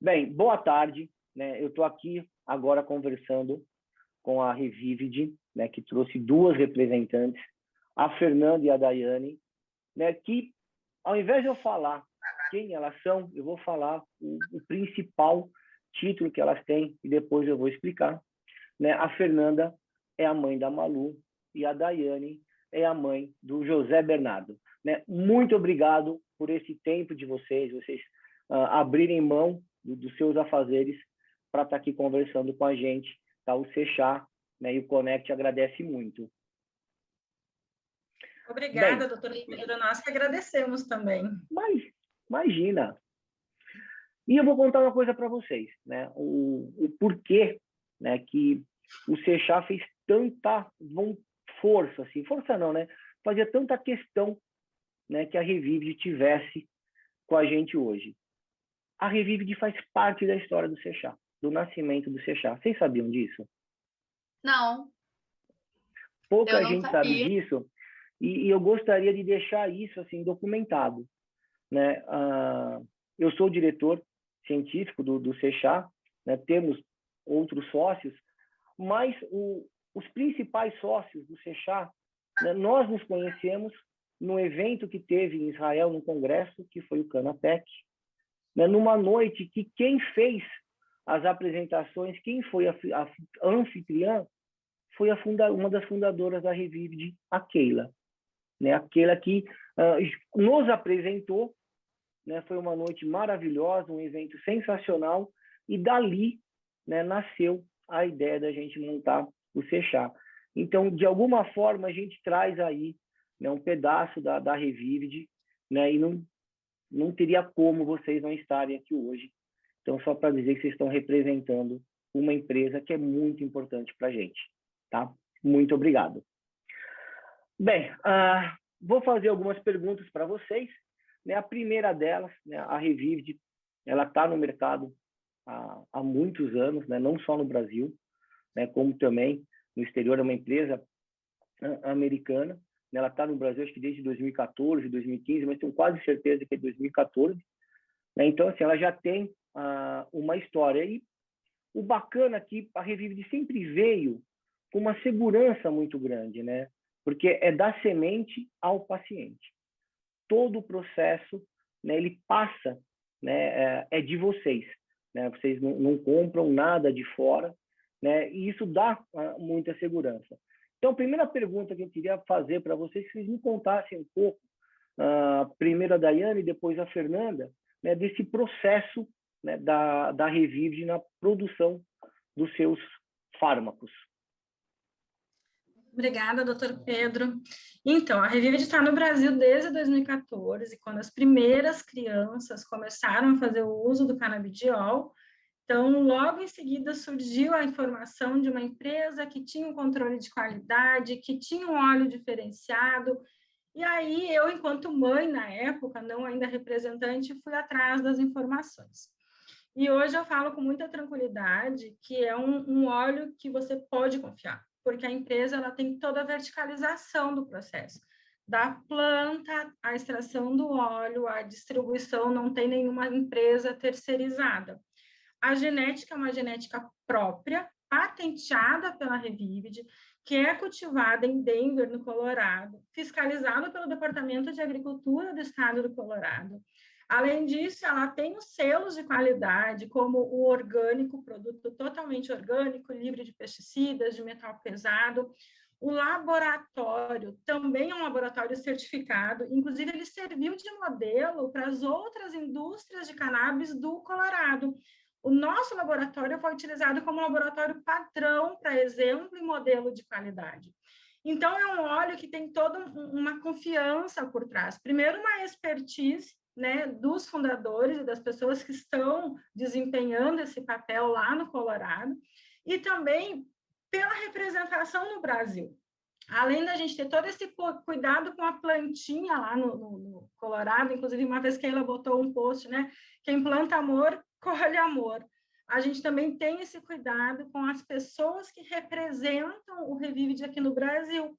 Bem, boa tarde, né? Eu estou aqui agora conversando com a Revivid, né, que trouxe duas representantes, a Fernanda e a Daiane, né, que ao invés de eu falar quem elas são, eu vou falar o principal título que elas têm e depois eu vou explicar. Né? A Fernanda é a mãe da Malu e a Daiane é a mãe do José Bernardo. Né? Muito obrigado por esse tempo de vocês abrirem mão dos seus afazeres para estar aqui conversando com a gente. Tá? O Sechá, né, e o Connect agradece muito. Obrigada, doutora Pedro. Nós que agradecemos também. Mas, imagina. E eu vou contar uma coisa para vocês, né? O porquê, né, que o Sechá fez tanta força, assim, força não, né? Fazia tanta questão, né, que a Revivid tivesse com a gente hoje. A Revivid faz parte da história do Sechá, do nascimento do Sechá. Vocês sabiam disso? Não. Pouca gente sabe disso, e eu gostaria de deixar isso assim documentado, né? Eu sou o diretor científico do Sechá, né? Temos outros sócios, mas os principais sócios do Sechá, né, nós nos conhecemos no evento que teve em Israel, no congresso, que foi o Canapec, né, numa noite que quem fez as apresentações, quem foi a anfitriã, foi uma das fundadoras da Revivid, a Keila. Né, a Keila que nos apresentou, né, foi uma noite maravilhosa, um evento sensacional, e dali, né, nasceu a ideia da gente montar o Sechá. Então, de alguma forma, a gente traz aí, né, um pedaço da Revivid, né, e não teria como vocês não estarem aqui hoje. Então, só para dizer que vocês estão representando uma empresa que é muito importante para a gente. Tá? Muito obrigado. Bem, vou fazer algumas perguntas para vocês. Né? A primeira delas, né, a Revivid, ela está no mercado há muitos anos, né? Não só no Brasil, né, como também no exterior. É uma empresa americana. Né? Ela está no Brasil, acho que desde 2014, 2015, mas tenho quase certeza que é 2014. Né? Então, assim, ela já tem uma história. E o bacana aqui, a Revivid sempre veio com uma segurança muito grande, né? Porque é da semente ao paciente. Todo o processo, né, ele passa, né, é de vocês. Né? Vocês não compram nada de fora, né? E isso dá muita segurança. Então, a primeira pergunta que eu queria fazer para vocês, que vocês me contassem um pouco, primeiro a Daiane e depois a Fernanda, né, desse processo, né, da Revivid na produção dos seus fármacos. Obrigada, doutor Pedro. Então, a Revivid está no Brasil desde 2014, quando as primeiras crianças começaram a fazer o uso do canabidiol. Então, logo em seguida, surgiu a informação de uma empresa que tinha um controle de qualidade, que tinha um óleo diferenciado. E aí, eu, enquanto mãe, na época, não ainda representante, fui atrás das informações. E hoje eu falo com muita tranquilidade que é um óleo que você pode confiar, porque a empresa ela tem toda a verticalização do processo, da planta, a extração do óleo, a distribuição, não tem nenhuma empresa terceirizada. A genética é uma genética própria, patenteada pela Revivid, que é cultivada em Denver, no Colorado, fiscalizada pelo Departamento de Agricultura do Estado do Colorado. Além disso, ela tem os selos de qualidade, como o orgânico, produto totalmente orgânico, livre de pesticidas, de metal pesado. O laboratório também é um laboratório certificado, inclusive ele serviu de modelo para as outras indústrias de cannabis do Colorado. O nosso laboratório foi utilizado como laboratório padrão para exemplo e modelo de qualidade. Então, é um óleo que tem toda uma confiança por trás. Primeiro, uma expertise, né, dos fundadores e das pessoas que estão desempenhando esse papel lá no Colorado, e também pela representação no Brasil. Além da gente ter todo esse cuidado com a plantinha lá no Colorado, inclusive uma vez que ela botou um post, né, quem planta amor, colhe amor. A gente também tem esse cuidado com as pessoas que representam o Revivid aqui no Brasil,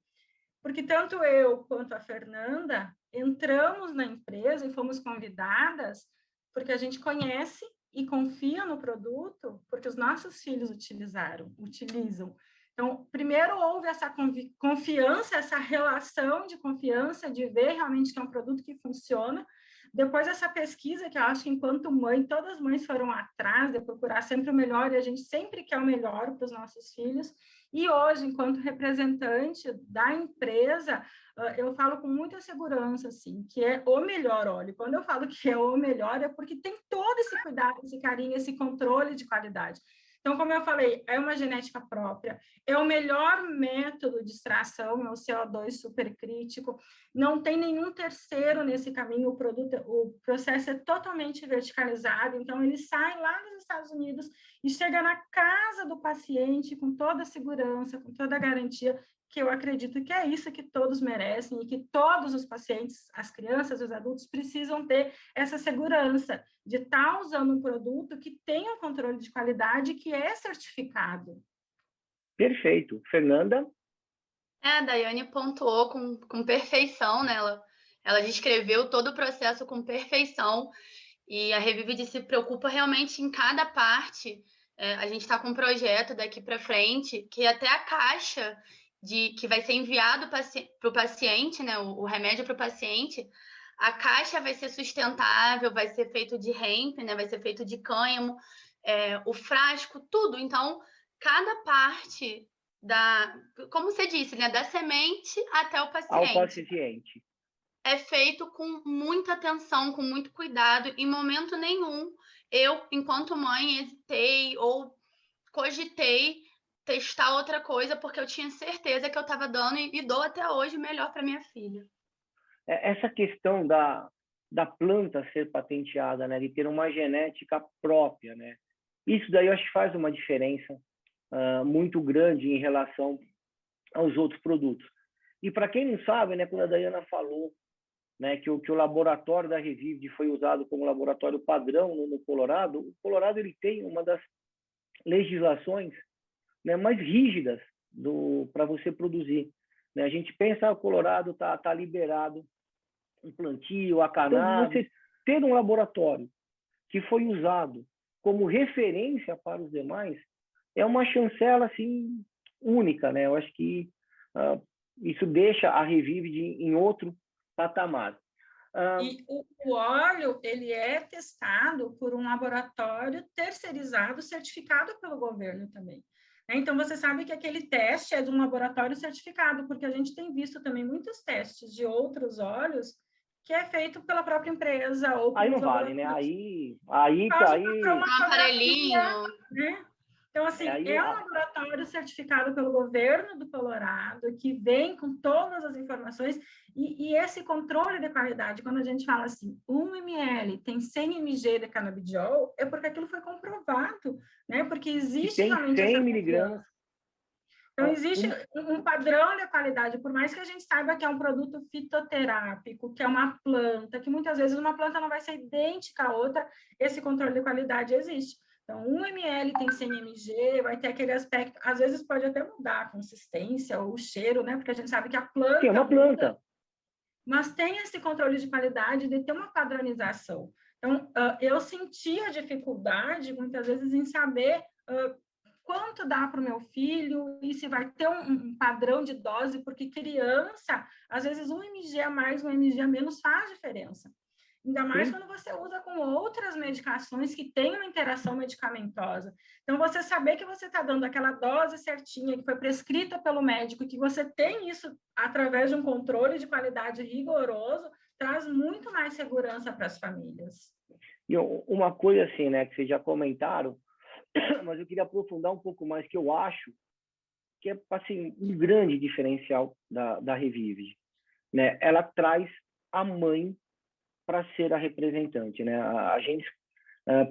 porque tanto eu quanto a Fernanda entramos na empresa e fomos convidadas porque a gente conhece e confia no produto porque os nossos filhos utilizam. Então, primeiro houve essa confiança, essa relação de confiança, de ver realmente que é um produto que funciona. Depois, essa pesquisa, que eu acho que enquanto mãe, todas as mães foram atrás de procurar sempre o melhor, e a gente sempre quer o melhor para os nossos filhos. E hoje, enquanto representante da empresa, eu falo com muita segurança, assim, que é o melhor óleo. Quando eu falo que é o melhor, é porque tem todo esse cuidado, esse carinho, esse controle de qualidade. Então, como eu falei, é uma genética própria, é o melhor método de extração, é o CO2 supercrítico, não tem nenhum terceiro nesse caminho, o processo é totalmente verticalizado, então ele sai lá dos Estados Unidos e chega na casa do paciente com toda a segurança, com toda a garantia, que eu acredito que é isso que todos merecem e que todos os pacientes, as crianças, os adultos, precisam ter essa segurança de estar usando um produto que tem um controle de qualidade que é certificado. Perfeito. Fernanda? A Daiane pontuou com perfeição, né? Ela descreveu todo o processo com perfeição e a Revivid se preocupa realmente em cada parte. A gente está com um projeto daqui para frente que até a caixa que vai ser enviado para o paciente, né? O remédio para o paciente, a caixa vai ser sustentável, vai ser feito de hemp, né? Vai ser feito de cânhamo, o frasco, tudo. Então, cada parte como você disse, né, da semente até o paciente. Ao paciente. É feito com muita atenção, com muito cuidado. Em momento nenhum, eu, enquanto mãe, hesitei ou cogitei testar outra coisa, porque eu tinha certeza que eu estava dando e dou até hoje o melhor para minha filha. Essa questão da planta ser patenteada, né, de ter uma genética própria, né, isso daí eu acho que faz uma diferença muito grande em relação aos outros produtos. E para quem não sabe, né, quando a Daiana falou, né, que o laboratório da Revivid foi usado como laboratório padrão no Colorado, o Colorado ele tem uma das legislações, né, mais rígidas para você produzir. Né? A gente pensa, o Colorado tá liberado um plantio, a cannabis. Então, você ter um laboratório que foi usado como referência para os demais é uma chancela assim única, né? Eu acho que isso deixa a Revivid em outro patamar. E o óleo, ele é testado por um laboratório terceirizado, certificado pelo governo também. Então, você sabe que aquele teste é de um laboratório certificado, porque a gente tem visto também muitos testes de outros óleos que é feito pela própria empresa. Ou aí não vale, né? Aí um aparelhinho, né? Então, assim, é um laboratório certificado pelo governo do Colorado, que vem com todas as informações, e esse controle de qualidade, quando a gente fala assim, 1 ml tem 100 mg de canabidiol, é porque aquilo foi comprovado, né? Porque existe tem realmente 100 essa miligramas. Então, existe um padrão de qualidade, por mais que a gente saiba que é um produto fitoterápico, que é uma planta, que muitas vezes uma planta não vai ser idêntica à outra, esse controle de qualidade existe. Então, 1 ml tem 100 mg, vai ter aquele aspecto, às vezes pode até mudar a consistência ou o cheiro, né? Porque a gente sabe que a planta Sim, é uma planta. Muda, mas tem esse controle de qualidade de ter uma padronização. Então, eu sentia dificuldade, muitas vezes, em saber quanto dá para o meu filho e se vai ter um padrão de dose, porque criança, às vezes 1 mg a mais, 1 mg a menos faz diferença. Ainda mais quando você usa com outras medicações que têm uma interação medicamentosa. Então, você saber que você está dando aquela dose certinha, que foi prescrita pelo médico, e que você tem isso através de um controle de qualidade rigoroso, traz muito mais segurança para as famílias. E uma coisa assim, né, que vocês já comentaram, mas eu queria aprofundar um pouco mais, que eu acho que é assim, um grande diferencial da Revivid, né? Ela traz a mãe para ser a representante, né? A gente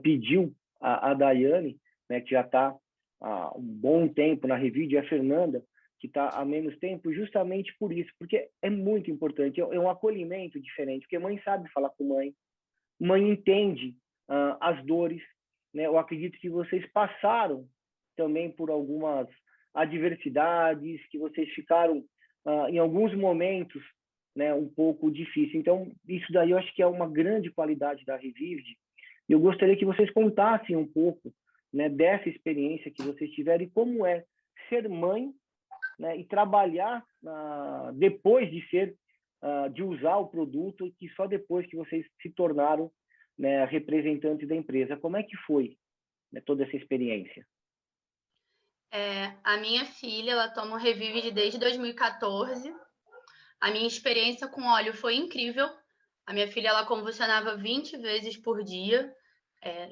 pediu a Daiane, né, que já está há um bom tempo na Revivid, e a Fernanda, que está há menos tempo, justamente por isso, porque é muito importante, é um acolhimento diferente, porque mãe sabe falar com mãe entende as dores, né? Eu acredito que vocês passaram também por algumas adversidades, que vocês ficaram em alguns momentos, né, um pouco difícil. Então, isso daí eu acho que é uma grande qualidade da Revivid, E eu gostaria que vocês contassem um pouco, né, dessa experiência que vocês tiveram e como é ser mãe, né, e trabalhar depois de usar o produto, que só depois que vocês se tornaram, né, representantes da empresa. Como é que foi, né, toda essa experiência? A minha filha, ela toma o Revive desde 2014. A minha experiência com óleo foi incrível. A minha filha, ela convulsionava 20 vezes por dia.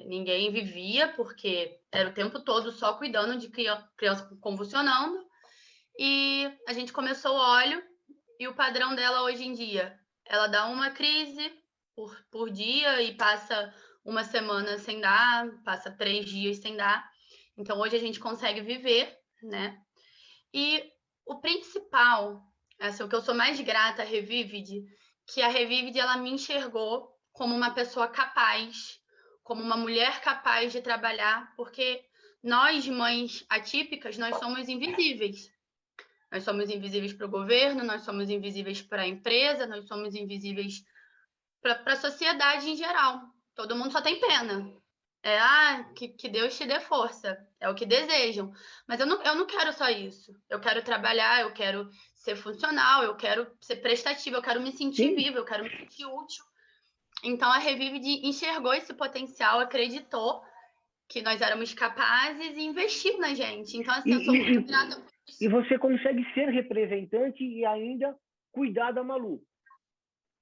Ninguém vivia, porque era o tempo todo só cuidando de criança convulsionando. E a gente começou o óleo, e o padrão dela hoje em dia, ela dá uma crise por dia e passa uma semana sem dar, passa 3 dias sem dar. Então, hoje a gente consegue viver, né? E o principal, o que eu sou mais grata à Revived, que a Revived, ela me enxergou como uma pessoa capaz, como uma mulher capaz de trabalhar, porque nós, mães atípicas, nós somos invisíveis. Nós somos invisíveis para o governo, nós somos invisíveis para a empresa, nós somos invisíveis para a sociedade em geral. Todo mundo só tem pena. Que Deus te dê força. É o que desejam. Mas eu não quero só isso. Eu quero trabalhar, eu quero ser funcional, eu quero ser prestativa, eu quero me sentir viva, eu quero me sentir útil. Então, a Revive enxergou esse potencial, acreditou que nós éramos capazes e investiu na gente. Então, assim, eu sou muito grata por isso. E você consegue ser representante e ainda cuidar da Malu?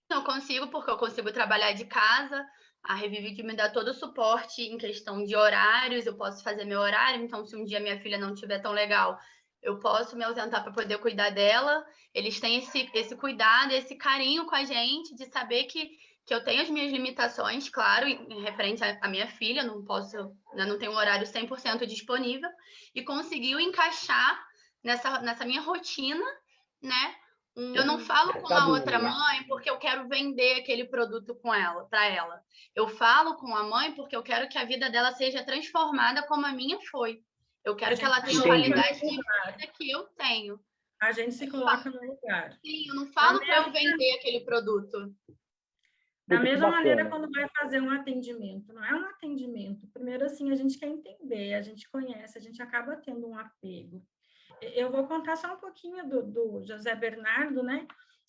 Não consigo, porque eu consigo trabalhar de casa. A Revive me dá todo o suporte em questão de horários, eu posso fazer meu horário. Então, se um dia minha filha não estiver tão legal, eu posso me ausentar para poder cuidar dela. Eles têm esse cuidado, esse carinho com a gente, de saber que eu tenho as minhas limitações, claro, em referente à minha filha, não posso, né, não tenho um horário 100% disponível, e conseguiu encaixar nessa minha rotina, né? Eu não falo com a outra mãe porque eu quero vender aquele produto para ela. Eu falo com a mãe porque eu quero que a vida dela seja transformada como a minha foi. Eu quero que ela tenha a qualidade de vida que eu tenho. A gente se coloca no lugar. Sim, eu não falo para eu vender aquele produto. Da mesma maneira, quando vai fazer um atendimento, não é um atendimento. Primeiro, assim, a gente quer entender, a gente conhece, a gente acaba tendo um apego. Eu vou contar só um pouquinho do José Bernardo, né?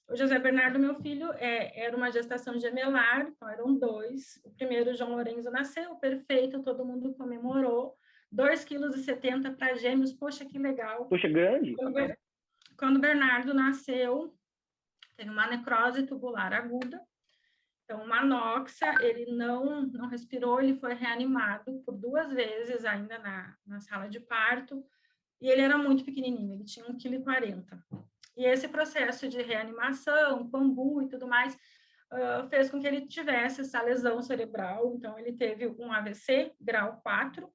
O José Bernardo, meu filho, era uma gestação gemelar, então eram 2. O primeiro, João Lourenço, nasceu perfeito, todo mundo comemorou. 2,70 kg para gêmeos, poxa, que legal. Poxa, grande. Quando o Bernardo nasceu, teve uma necrose tubular aguda, então uma anóxia, ele não respirou, ele foi reanimado por 2 vezes ainda na sala de parto, e ele era muito pequenininho, ele tinha 1,40 kg. E esse processo de reanimação, bambu e tudo mais, fez com que ele tivesse essa lesão cerebral. Então, ele teve um AVC, grau 4,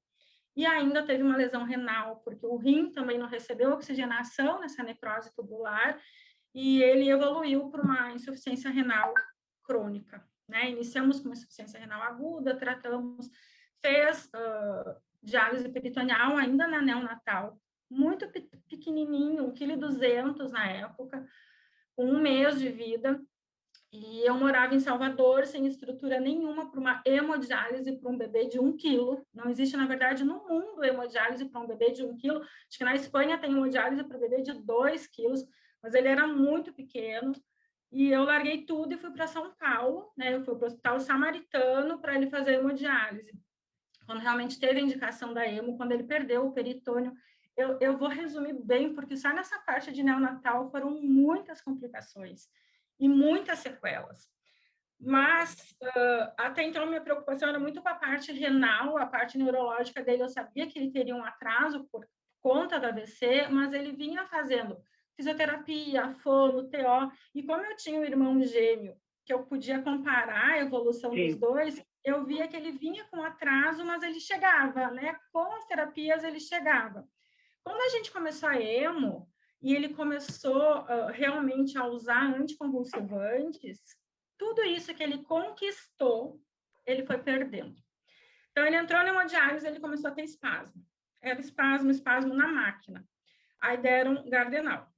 e ainda teve uma lesão renal, porque o rim também não recebeu oxigenação nessa necrose tubular, e ele evoluiu para uma insuficiência renal crônica, né? Iniciamos com uma insuficiência renal aguda, tratamos, fez diálise peritoneal ainda na neonatal, muito pequenininho, 1,2 kg na época, com 1 mês de vida, e eu morava em Salvador, sem estrutura nenhuma para uma hemodiálise para um bebê de 1 kg. Não existe, na verdade, no mundo hemodiálise para um bebê de 1 kg. Acho que na Espanha tem hemodiálise para bebê de 2 quilos, mas ele era muito pequeno. E eu larguei tudo e fui para São Paulo, né? Eu fui para o Hospital Samaritano para ele fazer hemodiálise. Quando realmente teve a indicação da hemo, quando ele perdeu o peritônio, eu vou resumir bem, porque só nessa parte de neonatal foram muitas complicações e muitas sequelas. Mas, até então, minha preocupação era muito com a parte renal, a parte neurológica dele. Eu sabia que ele teria um atraso por conta da AVC, mas ele vinha fazendo fisioterapia, fono, TO, e como eu tinha um irmão gêmeo, que eu podia comparar a evolução dos dois, eu via que ele vinha com atraso, mas ele chegava, né? Com as terapias, ele chegava. Quando a gente começou a hemo, e ele começou realmente a usar anticonvulsivantes, tudo isso que ele conquistou, ele foi perdendo. Então, ele entrou na hemodiálise, ele começou a ter espasmo. Era espasmo na máquina. Aí deram Gardenal.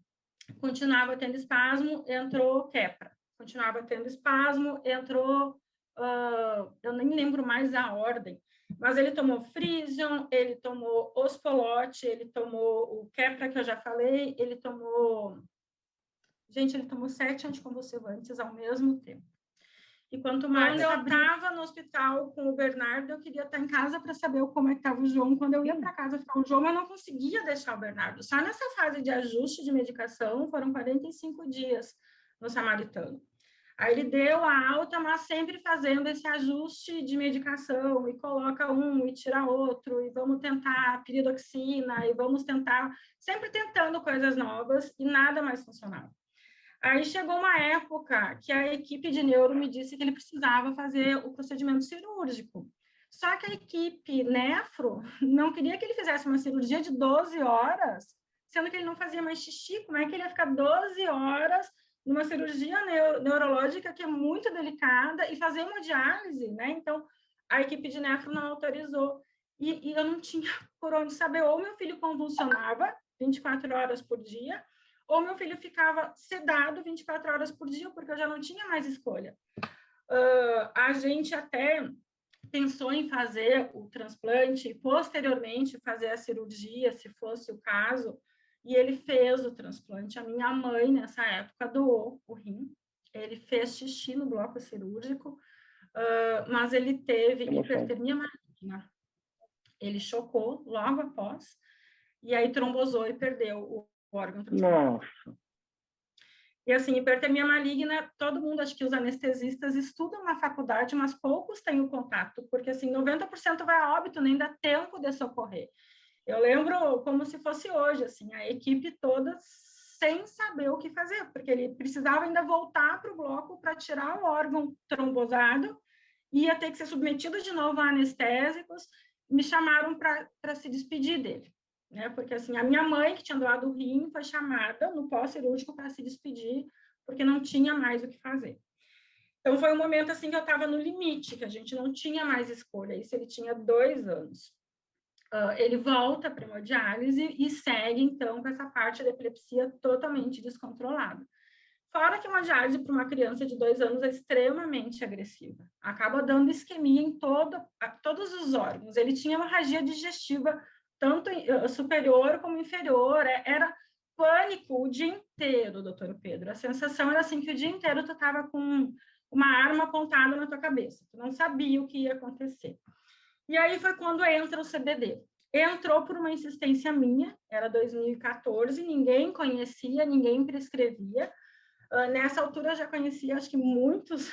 Continuava tendo espasmo, entrou Keppra. Continuava tendo espasmo, entrou eu nem lembro mais a ordem, mas ele tomou Frisium, ele tomou Ospolote, ele tomou o Keppra, que eu já falei, ele tomou 7 anticonvulsivantes ao mesmo tempo. E quanto mais eu estava no hospital com o Bernardo, eu queria estar em casa para saber como é que estava o João. Quando eu ia para casa ficar o João, eu não conseguia deixar o Bernardo. Só nessa fase de ajuste de medicação, foram 45 dias no Samaritano. Aí ele deu a alta, mas sempre fazendo esse ajuste de medicação, e coloca um e tira outro, e vamos tentar piridoxina, e vamos tentar, sempre tentando coisas novas, e nada mais funcionava. Aí chegou uma época que a equipe de neuro me disse que ele precisava fazer o procedimento cirúrgico. Só que a equipe nefro não queria que ele fizesse uma cirurgia de 12 horas, sendo que ele não fazia mais xixi. Como é que ele ia ficar 12 horas numa cirurgia neurológica que é muito delicada e fazer hemodiálise, né? Então, a equipe de nefro não autorizou. E eu não tinha por onde saber, ou meu filho convulsionava 24 horas por dia, ou meu filho ficava sedado 24 horas por dia, porque eu já não tinha mais escolha. A gente até pensou em fazer o transplante e, posteriormente, fazer a cirurgia, se fosse o caso, e ele fez o transplante. A minha mãe, nessa época, doou o rim, ele fez xixi no bloco cirúrgico, mas ele teve hipertermia maligna. Ele chocou logo após, e aí trombosou e perdeu o órgão transplantado. Nossa. E assim, hipertermia maligna, todo mundo, acho que os anestesistas estudam na faculdade, mas poucos têm o contato, porque assim, 90% vai a óbito, nem dá tempo de socorrer. Eu lembro como se fosse hoje, assim, a equipe toda sem saber o que fazer, porque ele precisava ainda voltar para o bloco para tirar o órgão trombosado, ia ter que ser submetido de novo a anestésicos, me chamaram para se despedir dele. Né? Porque assim, a minha mãe, que tinha doado o rim, foi chamada no pós-cirúrgico para se despedir, porque não tinha mais o que fazer. Então, foi um momento assim que eu estava no limite, que a gente não tinha mais escolha. Isso ele tinha 2 anos. Ele volta para a hemodiálise e segue, então, com essa parte da epilepsia totalmente descontrolada. Fora que uma diálise para uma criança de 2 anos é extremamente agressiva. Acaba dando isquemia em todos os órgãos. Ele tinha hemorragia digestiva tanto superior como inferior, era pânico o dia inteiro, doutor Pedro. A sensação era assim que o dia inteiro tu estava com uma arma apontada na tua cabeça, tu não sabia o que ia acontecer. E aí foi quando entra o CBD. Entrou por uma insistência minha, era 2014, ninguém conhecia, ninguém prescrevia. Nessa altura eu já conhecia, acho que muitos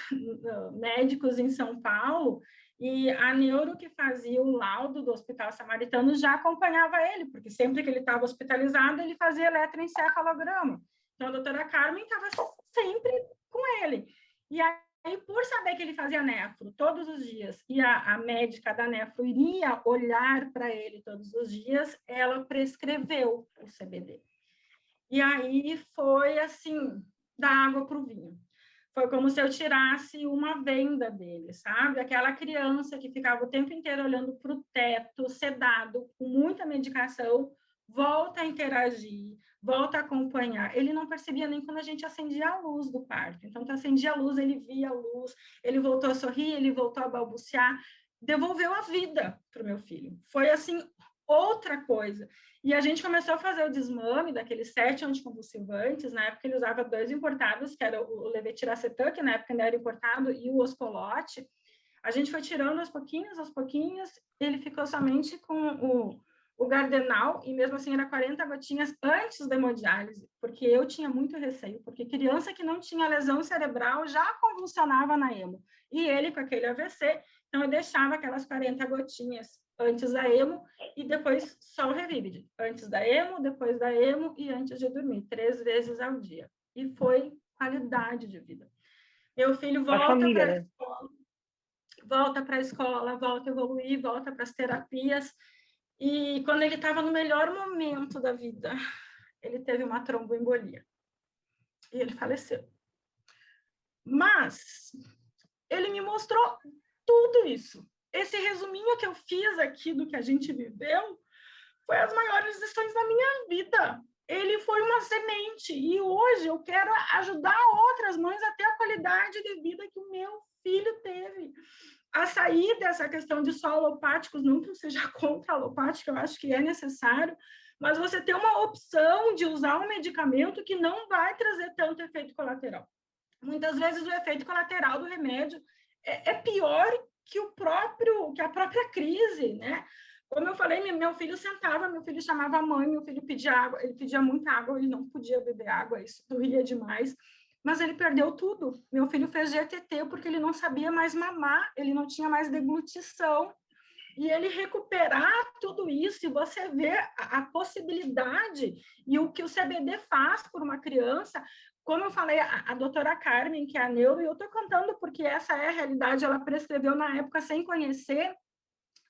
médicos em São Paulo, e a neuro que fazia o laudo do Hospital Samaritano já acompanhava ele, porque sempre que ele estava hospitalizado, ele fazia eletroencefalograma. Então, a doutora Carmen estava sempre com ele. E aí, por saber que ele fazia nefro todos os dias, e a médica da nefro iria olhar para ele todos os dias, ela prescreveu o CBD. E aí foi assim, da água para o vinho. Foi como se eu tirasse uma venda dele, sabe? Aquela criança que ficava o tempo inteiro olhando para o teto, sedado, com muita medicação, volta a interagir, volta a acompanhar. Ele não percebia nem quando a gente acendia a luz do quarto. Então, tu acendia a luz, ele via a luz, ele voltou a sorrir, ele voltou a balbuciar, devolveu a vida para o meu filho. Foi assim, outra coisa. E a gente começou a fazer o desmame daqueles 7 anticonvulsivantes. Na época ele usava 2 importados, que era o levetiracetam, que na época ainda era importado, e o Ospolote. A gente foi tirando aos pouquinhos, ele ficou somente com o Gardenal, e mesmo assim era 40 gotinhas antes da hemodiálise, porque eu tinha muito receio, porque criança que não tinha lesão cerebral já convulsionava na hemo, e ele com aquele AVC, então eu deixava aquelas 40 gotinhas antes da hemo e depois só o Revivid. Antes da hemo, depois da hemo e antes de dormir, 3 vezes ao dia. E foi qualidade de vida. Meu filho volta para a escola, volta para a escola, volta a evoluir, volta para as terapias. E quando ele estava no melhor momento da vida, ele teve uma tromboembolia. E ele faleceu. Mas ele me mostrou tudo isso. Esse resuminho que eu fiz aqui do que a gente viveu foi as maiores lições da minha vida. ele foi uma semente, e hoje eu quero ajudar outras mães a ter a qualidade de vida que o meu filho teve, a sair dessa questão de só alopáticos, não que eu seja contra alopático, eu acho que é necessário, mas você ter uma opção de usar um medicamento que não vai trazer tanto efeito colateral. Muitas vezes o efeito colateral do remédio é pior que a própria crise, né? Como eu falei, meu filho sentava, meu filho chamava a mãe, meu filho pedia água, ele pedia muita água, ele não podia beber água, isso doía demais, mas ele perdeu tudo. Meu filho fez GTT porque ele não sabia mais mamar, ele não tinha mais deglutição, e ele recuperar tudo isso, e você vê a possibilidade e o que o CBD faz por uma criança. Como eu falei, a doutora Carmen, que é a neuro, e eu estou contando porque essa é a realidade, ela prescreveu na época sem conhecer,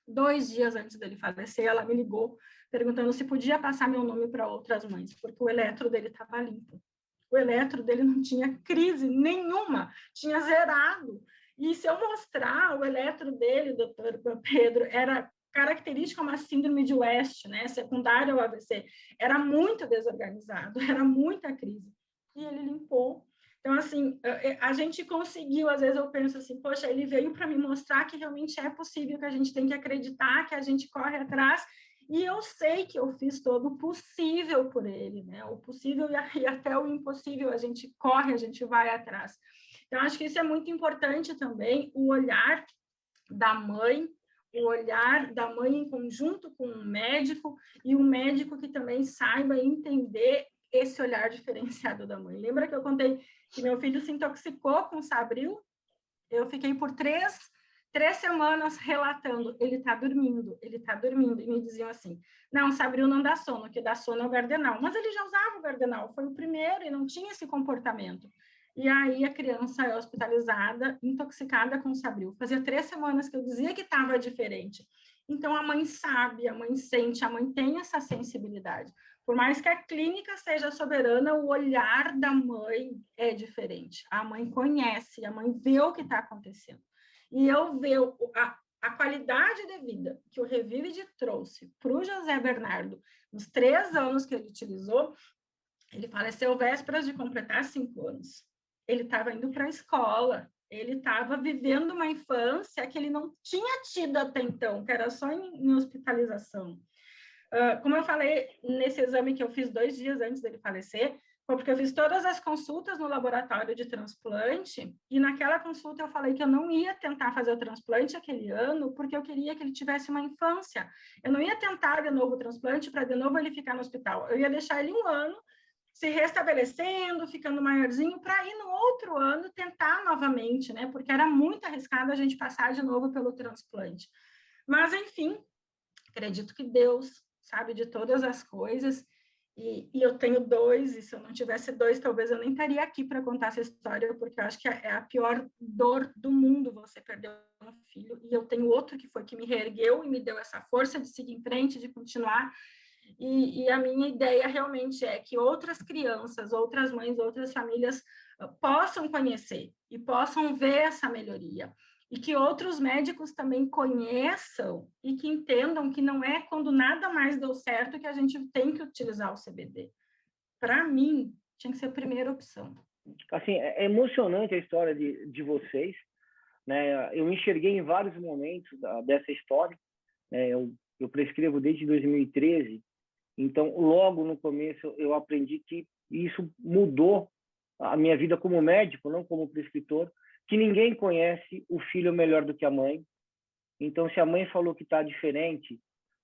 2 dias antes dele falecer, ela me ligou perguntando se podia passar meu nome para outras mães, porque o eletro dele estava limpo. O eletro dele não tinha crise nenhuma, tinha zerado. E se eu mostrar o eletro dele, doutor Pedro, era característica uma síndrome de West, né, secundária ao AVC, era muito desorganizado, era muita crise. E ele limpou. Então, assim, a gente conseguiu, às vezes eu penso assim, poxa, ele veio para me mostrar que realmente é possível, que a gente tem que acreditar, que a gente corre atrás, e eu sei que eu fiz todo o possível por ele, né? O possível e até o impossível, a gente corre, a gente vai atrás. Então, acho que isso é muito importante também, o olhar da mãe, o olhar da mãe em conjunto com o médico, e o médico que também saiba entender esse olhar diferenciado da mãe. Lembra que eu contei que meu filho se intoxicou com Sabril? Eu fiquei por 3 semanas relatando, ele está dormindo, e me diziam assim, não, Sabril não dá sono, o que dá sono é o Gardenal, mas ele já usava o Gardenal, foi o primeiro e não tinha esse comportamento. E aí a criança é hospitalizada, intoxicada com Sabril. Fazia 3 semanas que eu dizia que estava diferente. Então a mãe sabe, a mãe sente, a mãe tem essa sensibilidade. Por mais que a clínica seja soberana, o olhar da mãe é diferente. A mãe conhece, a mãe vê o que está acontecendo. E eu ver a qualidade de vida que o Revivide trouxe para o José Bernardo, nos 3 anos que ele utilizou, ele faleceu vésperas de completar 5 anos. Ele estava indo para a escola, ele estava vivendo uma infância que ele não tinha tido até então, que era só em hospitalização. Como eu falei, nesse exame que eu fiz 2 dias antes dele falecer, foi porque eu fiz todas as consultas no laboratório de transplante, e naquela consulta eu falei que eu não ia tentar fazer o transplante aquele ano, porque eu queria que ele tivesse uma infância. Eu não ia tentar de novo o transplante para de novo ele ficar no hospital. Eu ia deixar ele 1 ano se restabelecendo, ficando maiorzinho, para ir no outro ano tentar novamente, né? Porque era muito arriscado a gente passar de novo pelo transplante. Mas, enfim, acredito que Deus sabe de todas as coisas, e eu tenho 2, e se eu não tivesse 2, talvez eu nem estaria aqui para contar essa história, porque eu acho que é a pior dor do mundo você perder um filho, e eu tenho outro que foi que me reergueu e me deu essa força de seguir em frente, de continuar, e a minha ideia realmente é que outras crianças, outras mães, outras famílias possam conhecer e possam ver essa melhoria. E que outros médicos também conheçam e que entendam que não é quando nada mais deu certo que a gente tem que utilizar o CBD. Para mim, tinha que ser a primeira opção. Assim, é emocionante a história de vocês, né? Eu enxerguei em vários momentos dessa história, né? Eu prescrevo desde 2013, então logo no começo eu aprendi que isso mudou a minha vida como médico, não como prescritor, que ninguém conhece o filho melhor do que a mãe. Então, se a mãe falou que está diferente,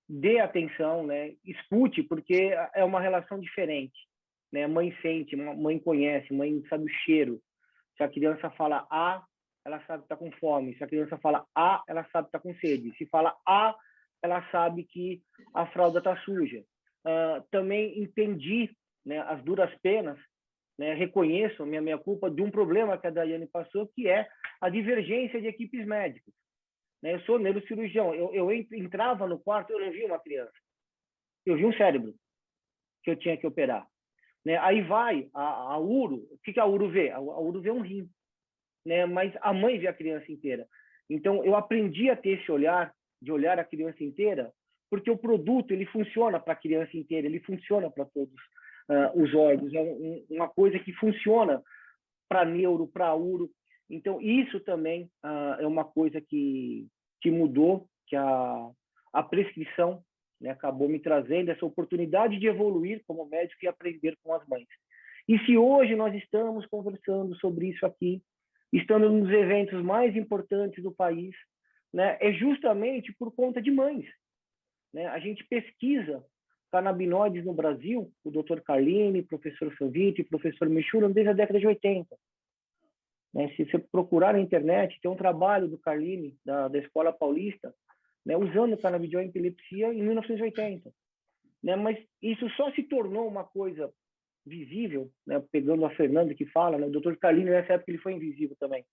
dê atenção, né? Escute, porque é uma relação diferente, né? A mãe sente, a mãe conhece, a mãe sabe o cheiro. Se a criança fala A, ela sabe que está com fome. Se a criança fala A, ela sabe que está com sede. Se fala A, ela sabe que a fralda está suja. Também entendi, né, as duras penas, né, reconheço a minha culpa de um problema que a Daiane passou, que é a divergência de equipes médicas. Né? Eu sou neurocirurgião, eu entrava no quarto, eu não via uma criança, eu vi um cérebro que eu tinha que operar. Né? Aí vai a uro, o que a uro vê? A uro vê um rim, né? Mas a mãe vê a criança inteira. Então, eu aprendi a ter esse olhar, de olhar a criança inteira, porque o produto ele funciona para a criança inteira, ele funciona para todos. os órgãos, é uma coisa que funciona para neuro, para uro. Então, isso também é uma coisa que mudou, que a prescrição, né, acabou me trazendo essa oportunidade de evoluir como médico e aprender com as mães. E se hoje nós estamos conversando sobre isso aqui, estando nos eventos mais importantes do país, né, é justamente por conta de mães. Né? A gente pesquisa canabinoides no Brasil, o Dr. Carlini, o professor Sanviti, o professor Michuran, desde a década de 80. Né? Se você procurar na internet, tem um trabalho do Carlini, da Escola Paulista, né, usando o canabidiol em epilepsia em 1980. Né? Mas isso só se tornou uma coisa visível, né, pegando a Fernanda que fala, né, o Dr. Carlini, nessa época, ele foi invisível também.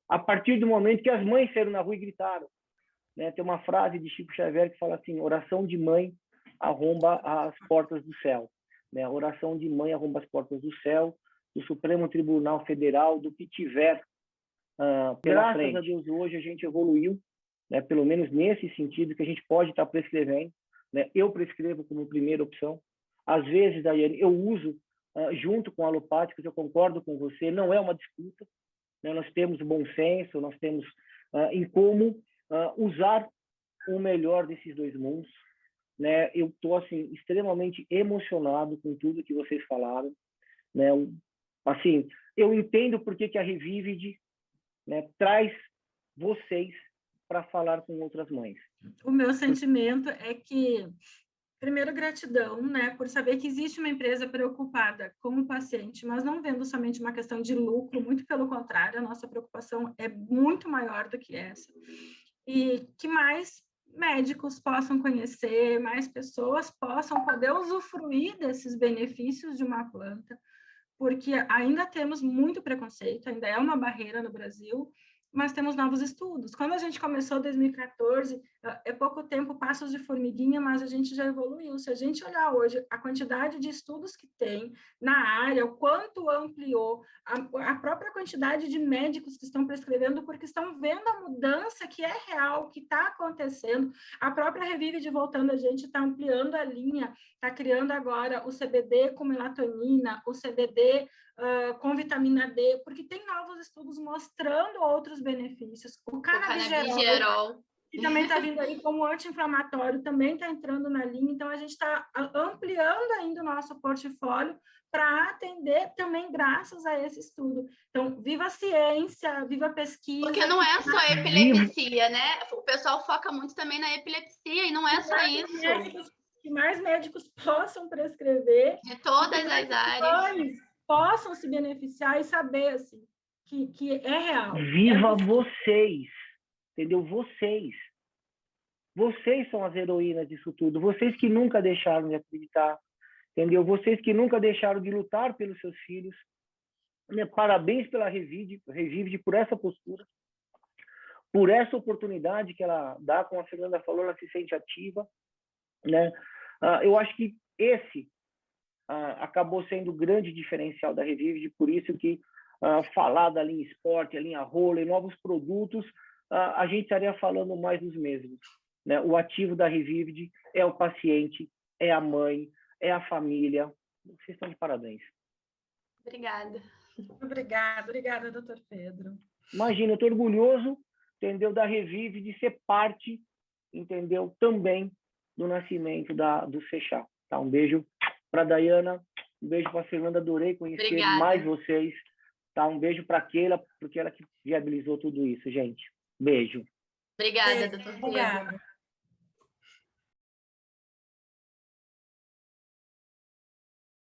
A partir do momento que as mães saíram na rua e gritaram. Né? Tem uma frase de Chico Xavier que fala assim: oração de mãe arromba as portas do céu. Né? Oração de mãe arromba as portas do céu, do Supremo Tribunal Federal, do que tiver pela frente. Graças a Deus, hoje a gente evoluiu, né? Pelo menos nesse sentido, que a gente pode estar prescrevendo. Né? Eu prescrevo como primeira opção. Às vezes, Daiane, eu uso junto com alopáticos, eu concordo com você, não é uma disputa. Né? Nós temos bom senso, nós temos em como usar o melhor desses dois mundos. Né? Eu estou assim, extremamente emocionado com tudo que vocês falaram. Né? Assim, eu entendo por que a Revivid, né, traz vocês para falar com outras mães. O meu sentimento é que, primeiro, gratidão, né, por saber que existe uma empresa preocupada com o paciente, mas não vendo somente uma questão de lucro, muito pelo contrário, a nossa preocupação é muito maior do que essa. E que mais médicos possam conhecer, mais pessoas possam poder usufruir desses benefícios de uma planta, porque ainda temos muito preconceito, ainda é uma barreira no Brasil, mas temos novos estudos. Quando a gente começou em 2014, é pouco tempo, passos de formiguinha, mas a gente já evoluiu. Se a gente olhar hoje a quantidade de estudos que tem na área, o quanto ampliou, a própria quantidade de médicos que estão prescrevendo, porque estão vendo a mudança que é real, que está acontecendo. A própria Revivid, voltando, a gente está ampliando a linha, está criando agora o CBD com melatonina, o CBD com vitamina D, porque tem novos estudos mostrando outros benefícios. O canabigerol, que também está vindo aí como anti-inflamatório, também está entrando na linha, então a gente está ampliando ainda o nosso portfólio para atender também graças a esse estudo. Então, viva a ciência, viva a pesquisa. Porque não é só a epilepsia, né? O pessoal foca muito também na epilepsia, e não é só isso. Que mais médicos possam prescrever. De todas as áreas. Possam se beneficiar e saber assim, que é real. Viva vocês, entendeu? Vocês são as heroínas disso tudo. Vocês que nunca deixaram de acreditar, entendeu? Vocês que nunca deixaram de lutar pelos seus filhos. Parabéns pela Revivid por essa postura, por essa oportunidade que ela dá, como a Fernanda falou, ela se sente ativa. Né? Eu acho que esse acabou sendo o grande diferencial da Revivid, por isso que falar da linha esporte, a linha roller, novos produtos, a gente estaria falando mais dos mesmos. Né? O ativo da Revivid é o paciente, é a mãe, é a família. Vocês estão de parabéns. Obrigada, doutor Pedro. Imagina, eu estou orgulhoso, entendeu, da Revivid de ser parte, entendeu, também do nascimento do Seixá. Tá? Um beijo para a Daiana, um beijo para a Fernanda, adorei conhecer mais vocês. Tá? Um beijo para aquela, porque ela que viabilizou tudo isso, gente. Beijo. Obrigada, doutor Pedro. Obrigada.